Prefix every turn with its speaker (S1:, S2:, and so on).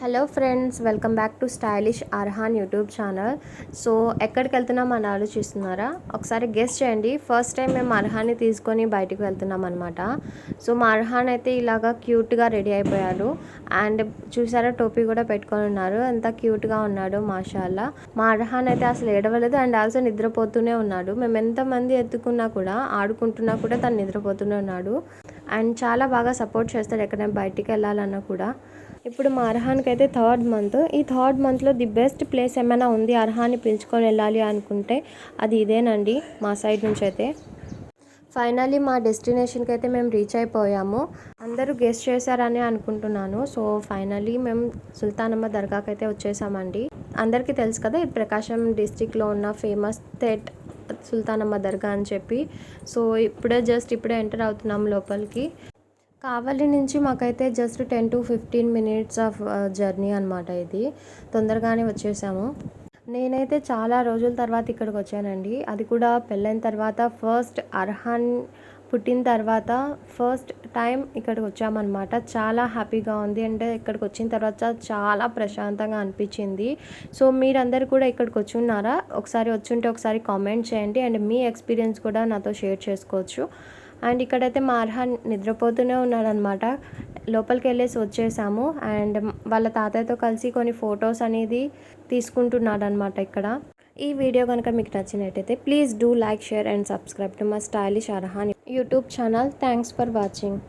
S1: Hello friends, welcome back to stylish Arhan YouTube channel. So ఎక్కడికి వెళ్తున్నాం అని ఆలోచిస్తున్నారా? ఒకసారి గెస్ చేయండి. ఫస్ట్ టైం మేము అర్హాన్ని తీసుకొని బయటికి వెళ్తున్నాం అనమాట. సో మా అర్హాన్ అయితే ఇలాగా క్యూట్గా రెడీ అయిపోయాడు. అండ్ చూసారా, టోపీ కూడా పెట్టుకొని ఉన్నారు. ఎంత క్యూట్గా ఉన్నాడు, మాషాల్లా. మా అర్హాన్ అయితే అసలు ఏడవలేదు అండ్ ఆల్సో నిద్రపోతూనే ఉన్నాడు. మేము ఎంతమంది ఎత్తుకున్నా కూడా, ఆడుకుంటున్నా కూడా తను నిద్రపోతూనే ఉన్నాడు. అండ్ చాలా బాగా సపోర్ట్ చేస్తాడు ఎక్కడైనా బయటికి వెళ్ళాలన్నా కూడా. ఇప్పుడు మా అర్హాన్కి అయితే థర్డ్ మంత్. ఈ థర్డ్ మంత్లో ది బెస్ట్ ప్లేస్ ఏమైనా ఉంది అర్హాన్ని పిలుచుకొని వెళ్ళాలి అనుకుంటే అది ఇదేనండి మా సైడ్ నుంచి అయితే. ఫైనల్లీ మా డెస్టినేషన్కి అయితే మేము రీచ్ అయిపోయాము. అందరూ గెస్ట్ చేశారని అనుకుంటున్నాను. సో ఫైనల్లీ మేము సుల్తానమ్మ దర్గాకి అయితే వచ్చేసామండి. అందరికీ తెలుసు కదా, ఇది ప్రకాశం డిస్టిక్లో ఉన్న ఫేమస్ థెట్ సుల్తానమ్మ దర్గా అని చెప్పి. సో ఇప్పుడే ఎంటర్ అవుతున్నాం లోపలికి. కావలి నుంచి మాకైతే just 10 to 15 minutes of journey అనమాట. ఇది తొందరగానే వచ్చేసాము. నేనైతే చాలా రోజుల తర్వాత ఇక్కడికి వచ్చానండి. అది కూడా పెళ్ళైన తర్వాత, ఫస్ట్ అర్హాన్ పుట్టిన తర్వాత ఫస్ట్ టైం ఇక్కడికి వచ్చామన్నమాట. చాలా హ్యాపీగా ఉంది. అంటే ఇక్కడికి వచ్చిన తర్వాత చాలా ప్రశాంతంగా అనిపించింది. సో మీరందరూ కూడా ఇక్కడికి వచ్చి ఉన్నారా? ఒకసారి వచ్చుంటే ఒకసారి కామెంట్ చేయండి అండ్ మీ ఎక్స్పీరియన్స్ కూడా నాతో షేర్ చేసుకోవచ్చు. అండ్ ఇక్కడైతే మా అర్హాన్ నిద్రపోతూనే ఉన్నాడనమాట. లోపలికి వెళ్ళేసి వచ్చేసాము. అండ్ వాళ్ళ తాతయ్యతో కలిసి కొన్ని ఫొటోస్ అనేది తీసుకుంటున్నాడు అనమాట ఇక్కడ. ఈ వీడియో కనుక మీకు నచ్చినట్టయితే please do like, share and subscribe to my stylish Arhan YouTube channel. Thanks for watching.